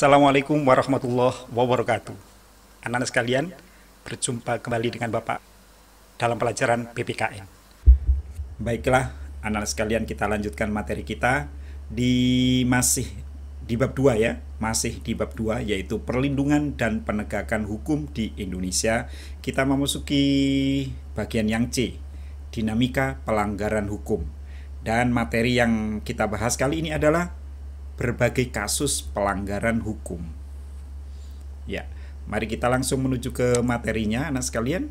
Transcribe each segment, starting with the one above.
Assalamualaikum warahmatullahi wabarakatuh. Anak-anak sekalian, berjumpa kembali dengan Bapak dalam pelajaran PPKN. Baiklah, anak-anak sekalian, kita lanjutkan materi kita masih di bab 2 ya. Masih di bab 2 yaitu perlindungan dan penegakan hukum di Indonesia. Kita memasuki bagian yang C, dinamika pelanggaran hukum. Dan materi yang kita bahas kali ini adalah berbagai kasus pelanggaran hukum. Ya, mari kita langsung menuju ke materinya, anak sekalian.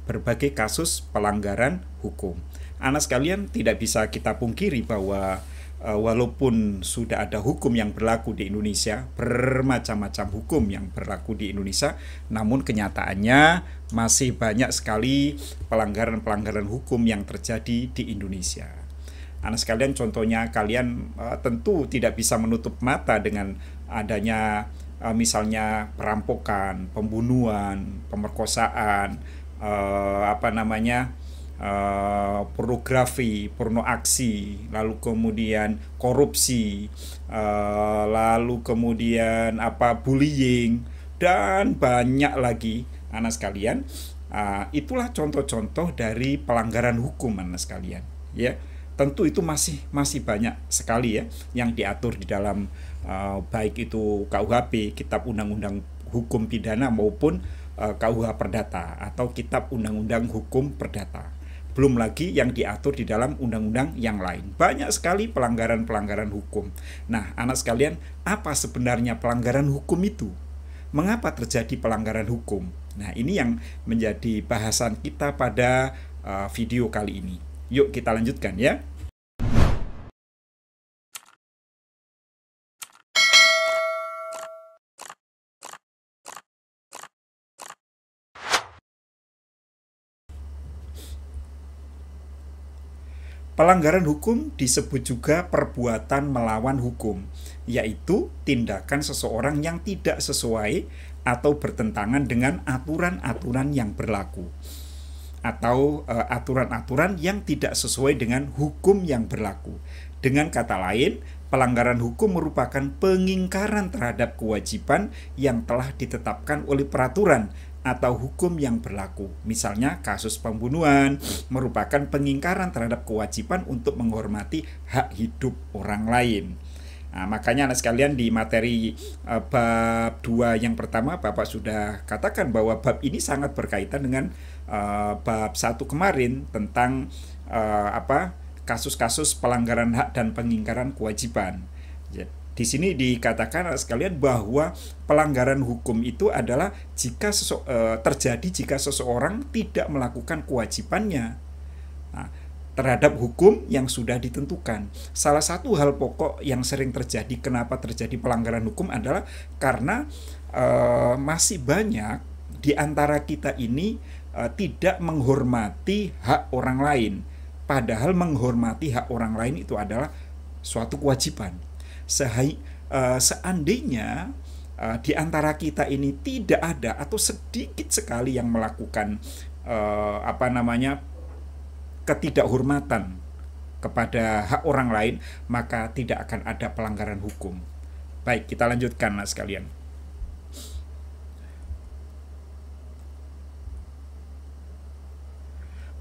Berbagai kasus pelanggaran hukum. Anak sekalian, tidak bisa kita pungkiri bahwa walaupun sudah ada hukum yang berlaku di Indonesia, bermacam-macam hukum yang berlaku di Indonesia, namun kenyataannya masih banyak sekali pelanggaran-pelanggaran hukum yang terjadi di Indonesia. Anak sekalian, contohnya kalian tentu tidak bisa menutup mata dengan adanya misalnya perampokan, pembunuhan, pemerkosaan, pornografi, porno aksi, lalu kemudian korupsi, lalu kemudian bullying, dan banyak lagi, anak sekalian. Itulah contoh-contoh dari pelanggaran hukum, anak sekalian, ya. Tentu itu masih banyak sekali ya yang diatur di dalam baik itu KUHP, Kitab Undang-Undang Hukum Pidana, maupun KUH Perdata atau Kitab Undang-Undang Hukum Perdata. Belum lagi yang diatur di dalam undang-undang yang lain. Banyak sekali pelanggaran-pelanggaran hukum. Nah, anak sekalian, apa sebenarnya pelanggaran hukum itu? Mengapa terjadi pelanggaran hukum? Nah, ini yang menjadi bahasan kita pada video kali ini. Yuk kita lanjutkan ya. Pelanggaran hukum disebut juga perbuatan melawan hukum, yaitu tindakan seseorang yang tidak sesuai atau bertentangan dengan aturan-aturan yang berlaku, atau aturan-aturan yang tidak sesuai dengan hukum yang berlaku. Dengan kata lain, pelanggaran hukum merupakan pengingkaran terhadap kewajiban yang telah ditetapkan oleh peraturan atau hukum yang berlaku. Misalnya kasus pembunuhan merupakan pengingkaran terhadap kewajiban untuk menghormati hak hidup orang lain. Nah, makanya anak sekalian, di materi bab 2 yang pertama Bapak sudah katakan bahwa bab ini sangat berkaitan dengan bab 1 kemarin tentang kasus-kasus pelanggaran hak dan pengingkaran kewajiban. Di sini dikatakan anak sekalian bahwa pelanggaran hukum itu adalah terjadi jika seseorang tidak melakukan kewajibannya terhadap hukum yang sudah ditentukan. Salah satu hal pokok yang sering terjadi, kenapa terjadi pelanggaran hukum, adalah karena masih banyak di antara kita ini tidak menghormati hak orang lain. Padahal menghormati hak orang lain itu adalah suatu kewajiban. Seandainya di antara kita ini tidak ada atau sedikit sekali yang melakukan ketidakhormatan kepada hak orang lain, maka tidak akan ada pelanggaran hukum. Baik, kita lanjutkan lah sekalian.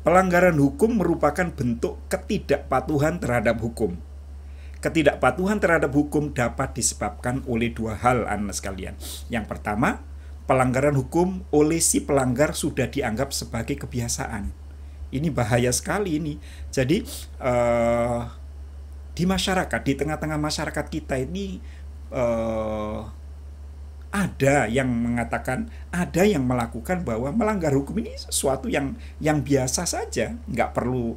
Pelanggaran hukum merupakan bentuk ketidakpatuhan terhadap hukum. Ketidakpatuhan terhadap hukum dapat disebabkan oleh dua hal, anak sekalian. Yang pertama, pelanggaran hukum oleh si pelanggar sudah dianggap sebagai kebiasaan. Ini bahaya sekali ini. Jadi di masyarakat, di tengah-tengah masyarakat kita ini ada yang mengatakan, ada yang melakukan bahwa melanggar hukum ini sesuatu yang biasa saja, nggak perlu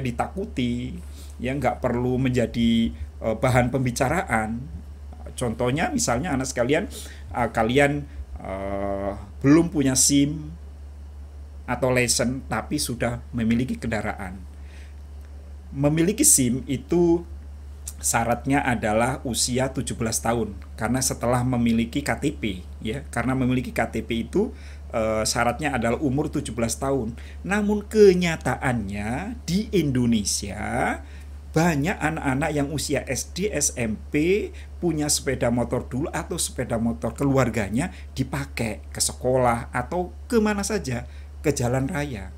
ditakuti, ya, nggak perlu menjadi bahan pembicaraan. Contohnya misalnya anak sekalian, kalian belum punya SIM atau license tapi sudah memiliki kendaraan. Memiliki SIM itu syaratnya adalah usia 17 tahun, karena setelah memiliki KTP, ya, karena memiliki KTP itu syaratnya adalah umur 17 tahun. Namun kenyataannya di Indonesia banyak anak-anak yang usia SD, SMP punya sepeda motor dulu atau sepeda motor keluarganya dipakai ke sekolah atau kemana saja, ke jalan raya.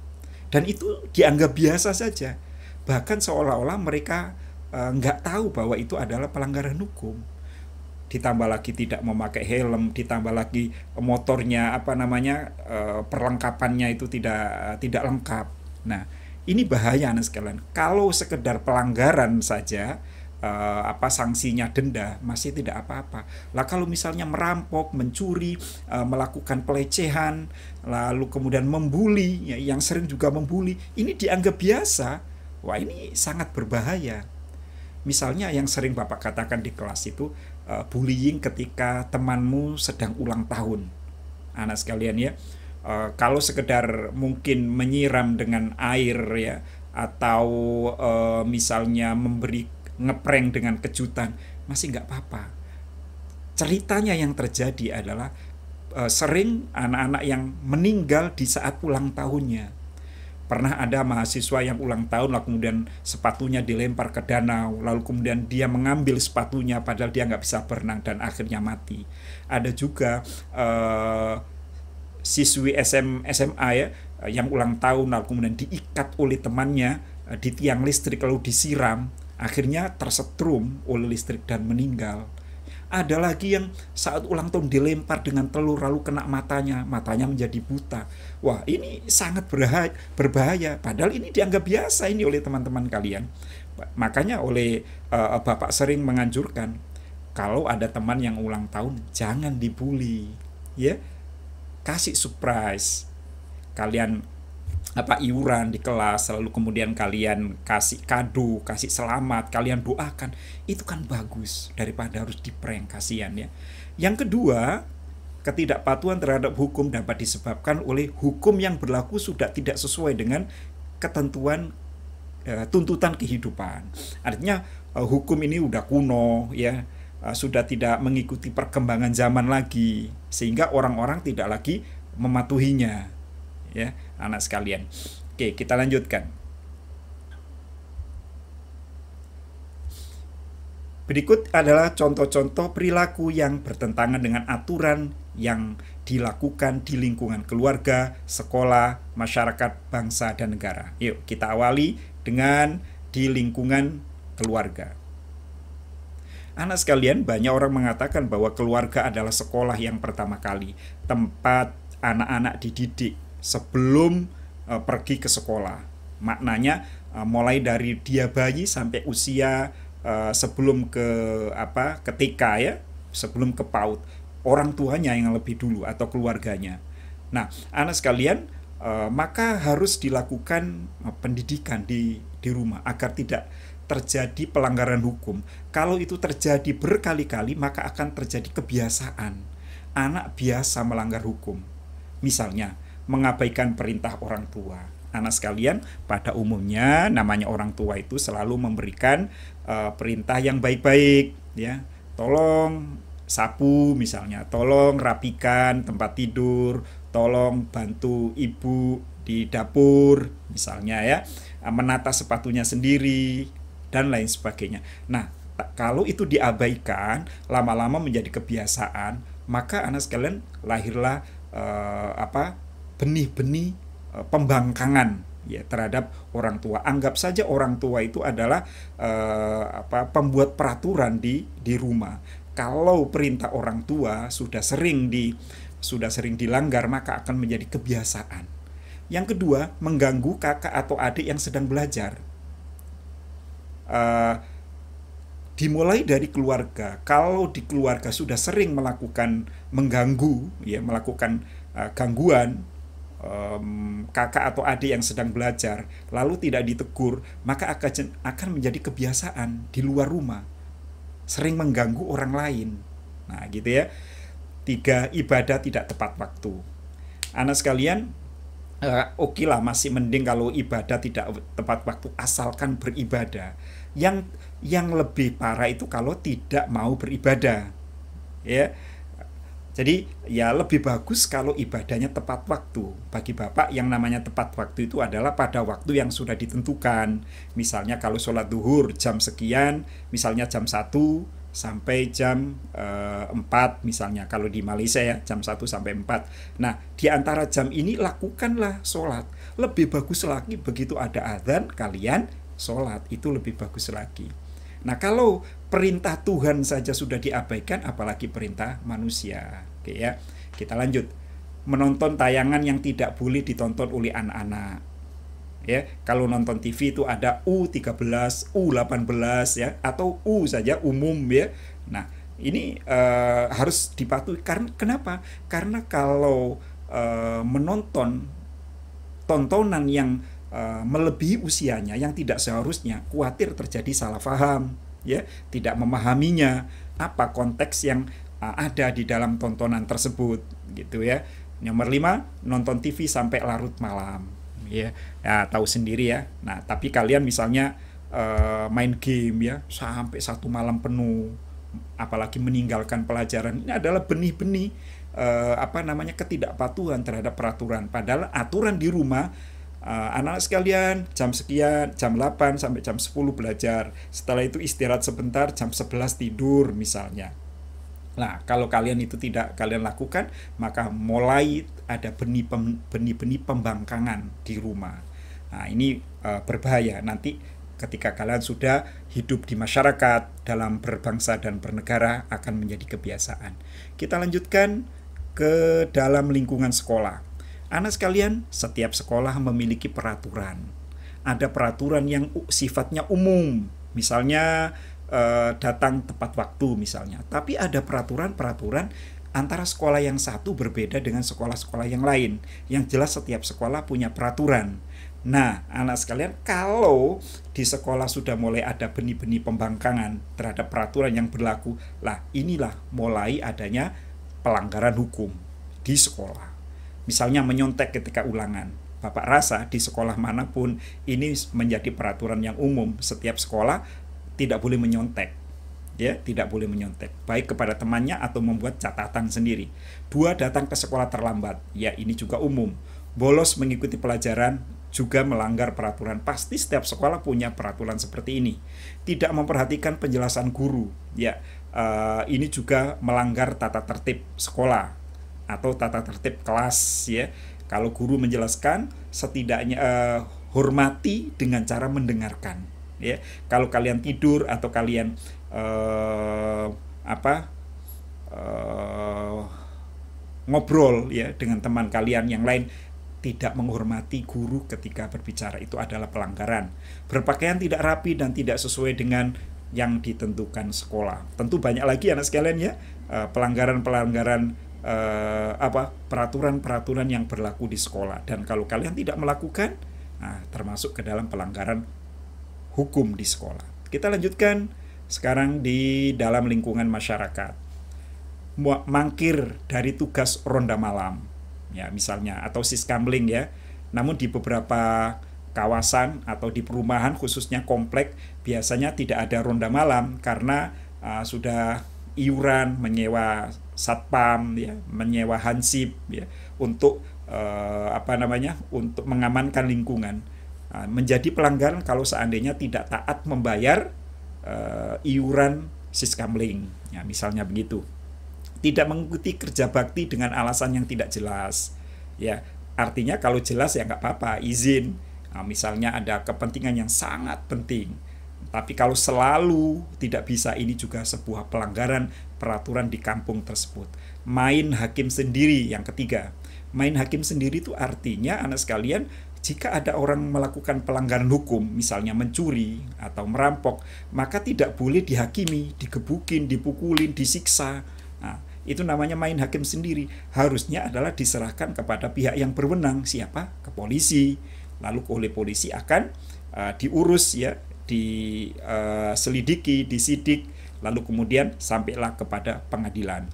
Dan itu dianggap biasa saja. Bahkan seolah-olah mereka nggak tahu bahwa itu adalah pelanggaran hukum. Ditambah lagi tidak memakai helm, ditambah lagi motornya perlengkapannya itu tidak lengkap. Nah, ini bahaya anak sekalian. Kalau sekedar pelanggaran saja, sanksinya denda masih tidak apa-apa. Lah kalau misalnya merampok, mencuri, melakukan pelecehan, lalu kemudian membuli, ya, yang sering juga membuli, ini dianggap biasa. Wah, ini sangat berbahaya. Misalnya yang sering Bapak katakan di kelas itu, bullying ketika temanmu sedang ulang tahun. Anak sekalian ya, kalau sekedar mungkin menyiram dengan air ya, atau misalnya memberi ngeprank dengan kejutan, masih nggak apa-apa. Ceritanya yang terjadi adalah sering anak-anak yang meninggal di saat ulang tahunnya. Pernah ada mahasiswa yang ulang tahun lalu kemudian sepatunya dilempar ke danau, lalu kemudian dia mengambil sepatunya padahal dia nggak bisa berenang dan akhirnya mati. Ada juga siswi SMA ya, yang ulang tahun lalu kemudian diikat oleh temannya di tiang listrik lalu disiram, akhirnya tersetrum oleh listrik dan meninggal. Ada lagi yang saat ulang tahun dilempar dengan telur lalu kena matanya menjadi buta. Wah, ini sangat berbahaya. Padahal ini dianggap biasa ini oleh teman-teman kalian. Makanya oleh Bapak sering menganjurkan, kalau ada teman yang ulang tahun jangan dibully, ya. Kasih surprise. Kalian iuran di kelas, lalu kemudian kalian kasih kado, kasih selamat, kalian doakan, itu kan bagus daripada harus diprank, kasihan ya. Yang kedua, ketidakpatuhan terhadap hukum dapat disebabkan oleh hukum yang berlaku sudah tidak sesuai dengan ketentuan tuntutan kehidupan. Artinya hukum ini udah kuno ya, sudah tidak mengikuti perkembangan zaman lagi, sehingga orang-orang tidak lagi mematuhinya. Ya, anak sekalian. Oke, kita lanjutkan. Berikut adalah contoh-contoh perilaku yang bertentangan dengan aturan yang dilakukan di lingkungan keluarga, sekolah, masyarakat, bangsa, dan negara. Yuk, kita awali dengan di lingkungan keluarga. Anak sekalian, banyak orang mengatakan bahwa keluarga adalah sekolah yang pertama kali, tempat anak-anak dididik sebelum pergi ke sekolah. Maknanya mulai dari dia bayi sampai usia sebelum ke TK ya, sebelum ke PAUD, orang tuanya yang lebih dulu atau keluarganya. Nah, anak sekalian, maka harus dilakukan pendidikan di rumah agar tidak terjadi pelanggaran hukum. Kalau itu terjadi berkali-kali, maka akan terjadi kebiasaan. Anak biasa melanggar hukum. Misalnya, mengabaikan perintah orang tua. Anak sekalian, pada umumnya namanya orang tua itu selalu memberikan perintah yang baik-baik ya. Tolong sapu misalnya, tolong rapikan tempat tidur, tolong bantu ibu di dapur misalnya ya, menata sepatunya sendiri dan lain sebagainya. Nah, kalau itu diabaikan, lama-lama menjadi kebiasaan, maka anak sekalian lahirlah benih-benih pembangkangan ya terhadap orang tua. Anggap saja orang tua itu adalah pembuat peraturan di rumah. Kalau perintah orang tua sudah sering dilanggar, maka akan menjadi kebiasaan. Yang kedua, mengganggu kakak atau adik yang sedang belajar. Dimulai dari keluarga. Kalau di keluarga sudah sering mengganggu ya, melakukan gangguan kakak atau adik yang sedang belajar, lalu tidak ditegur, maka akan menjadi kebiasaan di luar rumah, sering mengganggu orang lain. Nah, gitu ya. 3, ibadah tidak tepat waktu. Anak sekalian, oke lah, masih mending kalau ibadah tidak tepat waktu asalkan beribadah. Yang lebih parah itu kalau tidak mau beribadah, ya. Jadi ya lebih bagus kalau ibadahnya tepat waktu. Bagi Bapak yang namanya tepat waktu itu adalah pada waktu yang sudah ditentukan. Misalnya kalau sholat duhur jam sekian, misalnya jam 1 sampai jam 4 misalnya. Kalau di Malaysia ya jam 1 sampai 4. Nah di antara jam ini lakukanlah sholat. Lebih bagus lagi begitu ada adzan kalian sholat, itu lebih bagus lagi. Nah kalau perintah Tuhan saja sudah diabaikan, apalagi perintah manusia. Oke ya, kita lanjut. Menonton tayangan yang tidak boleh ditonton oleh anak-anak. Ya, kalau nonton TV itu ada U13, U18 ya, atau U saja umum ya. Nah, ini harus dipatuhi. Kenapa? Karena kalau menonton tontonan yang melebihi usianya yang tidak seharusnya, khawatir terjadi salah paham, ya, tidak memahaminya apa konteks yang ada di dalam tontonan tersebut, gitu ya. Nomor 5, nonton TV sampai larut malam, ya. Ya, tahu sendiri ya. Nah, tapi kalian misalnya main game ya sampai 1 malam penuh, apalagi meninggalkan pelajaran, ini adalah benih-benih ketidakpatuhan terhadap peraturan. Padahal aturan di rumah, anak-anak sekalian jam sekian, jam 8 sampai jam 10 belajar, setelah itu istirahat sebentar, jam 11 tidur misalnya. Nah kalau kalian itu tidak kalian lakukan, maka mulai ada benih-benih pembangkangan di rumah. Nah ini berbahaya nanti ketika kalian sudah hidup di masyarakat dalam berbangsa dan bernegara, akan menjadi kebiasaan. Kita lanjutkan ke dalam lingkungan sekolah. Anak sekalian, setiap sekolah memiliki peraturan. Ada peraturan yang sifatnya umum, misalnya datang tepat waktu misalnya. Tapi ada peraturan-peraturan antara sekolah yang satu berbeda dengan sekolah-sekolah yang lain. Yang jelas setiap sekolah punya peraturan. Nah, anak sekalian, kalau di sekolah sudah mulai ada benih-benih pembangkangan terhadap peraturan yang berlaku, lah inilah mulai adanya pelanggaran hukum di sekolah. Misalnya menyontek ketika ulangan. Bapak rasa di sekolah manapun ini menjadi peraturan yang umum. Setiap sekolah tidak boleh menyontek. Ya, tidak boleh menyontek. Baik kepada temannya atau membuat catatan sendiri. 2, datang ke sekolah terlambat. Ya, ini juga umum. Bolos mengikuti pelajaran juga melanggar peraturan. Pasti setiap sekolah punya peraturan seperti ini. Tidak memperhatikan penjelasan guru. Ya, ini juga melanggar tata tertib sekolah atau tata tertib kelas ya. Kalau guru menjelaskan, setidaknya hormati dengan cara mendengarkan ya. Kalau kalian tidur atau kalian ngobrol ya dengan teman kalian yang lain, tidak menghormati guru ketika berbicara, itu adalah pelanggaran. Berpakaian tidak rapi dan tidak sesuai dengan yang ditentukan sekolah. Tentu banyak lagi anak sekalian ya, pelanggaran-pelanggaran peraturan-peraturan yang berlaku di sekolah. Dan kalau kalian tidak melakukan, termasuk ke dalam pelanggaran hukum di sekolah. Kita lanjutkan sekarang di dalam lingkungan masyarakat. Mangkir dari tugas ronda malam, ya misalnya, atau siskamling ya. Namun di beberapa kawasan atau di perumahan khususnya komplek biasanya tidak ada ronda malam karena sudah iuran, menyewa satpam ya, menyewa hansip ya, untuk untuk mengamankan lingkungan. Menjadi pelanggaran kalau seandainya tidak taat membayar iuran siskamling ya, misalnya begitu. Tidak mengikuti kerja bakti dengan alasan yang tidak jelas ya, artinya kalau jelas ya nggak apa-apa, izin. Misalnya ada kepentingan yang sangat penting, tapi kalau selalu tidak bisa, ini juga sebuah pelanggaran peraturan di kampung tersebut. Main hakim sendiri yang ketiga. Main hakim sendiri itu artinya anak sekalian, jika ada orang melakukan pelanggaran hukum, misalnya mencuri atau merampok, maka tidak boleh dihakimi, digebukin, dipukulin, disiksa. Nah, itu namanya main hakim sendiri. Harusnya adalah diserahkan kepada pihak yang berwenang. Siapa? Ke polisi. Lalu oleh polisi akan diurus ya, diselidiki, disidik, lalu kemudian sampailah kepada pengadilan.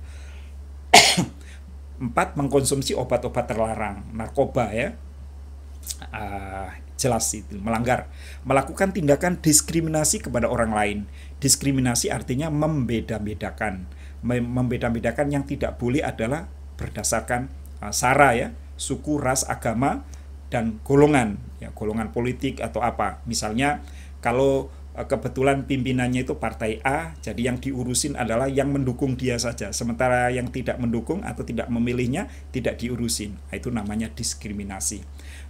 4, mengkonsumsi obat-obat terlarang, narkoba ya. Jelas itu melanggar. Melakukan tindakan diskriminasi kepada orang lain. Diskriminasi artinya membeda-bedakan. Membeda-bedakan yang tidak boleh adalah berdasarkan sara ya, suku, ras, agama, dan golongan, ya, golongan politik atau apa. Misalnya kalau kebetulan pimpinannya itu partai A, jadi yang diurusin adalah yang mendukung dia saja, sementara yang tidak mendukung atau tidak memilihnya tidak diurusin. Itu namanya diskriminasi.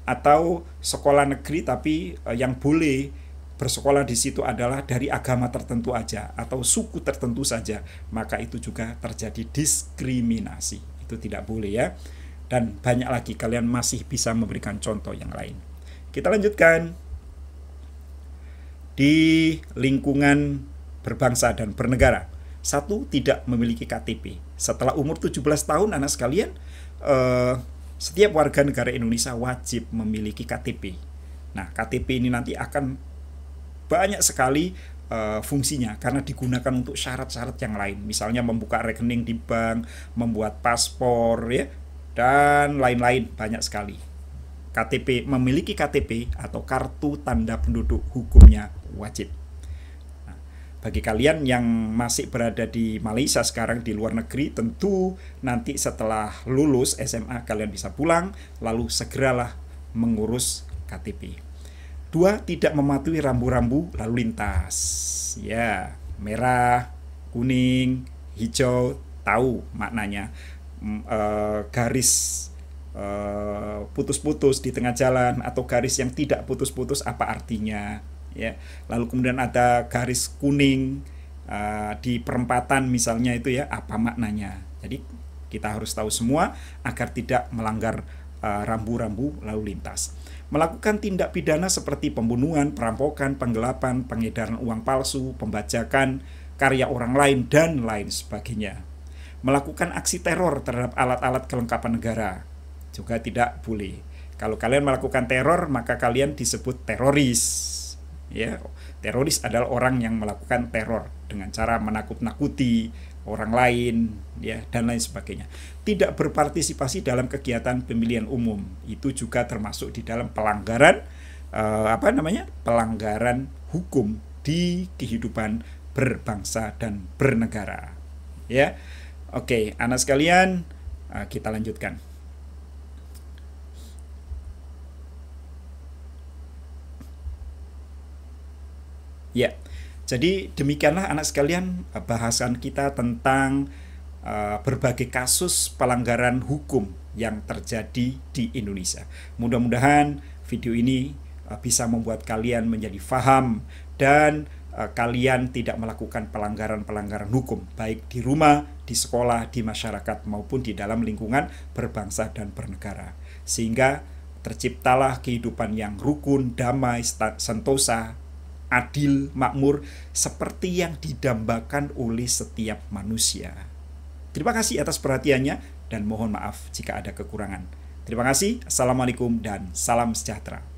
Atau sekolah negeri tapi yang boleh bersekolah di situ adalah dari agama tertentu aja atau suku tertentu saja, maka itu juga terjadi diskriminasi. Itu tidak boleh ya. Dan banyak lagi, kalian masih bisa memberikan contoh yang lain. Kita lanjutkan. Di lingkungan berbangsa dan bernegara, satu, tidak memiliki KTP. Setelah umur 17 tahun, anak sekalian, setiap warga negara Indonesia wajib memiliki KTP. Nah, KTP ini nanti akan banyak sekali fungsinya karena digunakan untuk syarat-syarat yang lain. Misalnya membuka rekening di bank, membuat paspor, ya, dan lain-lain, banyak sekali. KTP, memiliki KTP atau kartu tanda penduduk hukumnya wajib. Nah, bagi kalian yang masih berada di Malaysia sekarang, di luar negeri, tentu nanti setelah lulus SMA kalian bisa pulang, lalu segeralah mengurus KTP. 2, tidak mematuhi rambu-rambu lalu lintas. Ya, merah, kuning, hijau, tahu maknanya. Garis putus-putus di tengah jalan atau garis yang tidak putus-putus apa artinya, ya. Lalu kemudian ada garis kuning di perempatan misalnya, itu ya, apa maknanya. Jadi kita harus tahu semua agar tidak melanggar rambu-rambu lalu lintas. Melakukan tindak pidana seperti pembunuhan, perampokan, penggelapan, pengedaran uang palsu, pembajakan karya orang lain, dan lain sebagainya. Melakukan aksi teror terhadap alat-alat kelengkapan negara juga tidak boleh. Kalau kalian melakukan teror, maka kalian disebut teroris. Ya, teroris adalah orang yang melakukan teror dengan cara menakut-nakuti orang lain, ya, dan lain sebagainya. Tidak berpartisipasi dalam kegiatan pemilihan umum, itu juga termasuk di dalam pelanggaran pelanggaran hukum di kehidupan berbangsa dan bernegara. Ya, oke, anak sekalian, kita lanjutkan. Ya, jadi demikianlah anak sekalian bahasan kita tentang berbagai kasus pelanggaran hukum yang terjadi di Indonesia. Mudah-mudahan video ini bisa membuat kalian menjadi paham dan kalian tidak melakukan pelanggaran-pelanggaran hukum, baik di rumah, di sekolah, di masyarakat, maupun di dalam lingkungan berbangsa dan bernegara. Sehingga terciptalah kehidupan yang rukun, damai, sentosa, adil, makmur, seperti yang didambakan oleh setiap manusia. Terima kasih atas perhatiannya dan mohon maaf jika ada kekurangan. Terima kasih. Assalamualaikum dan salam sejahtera.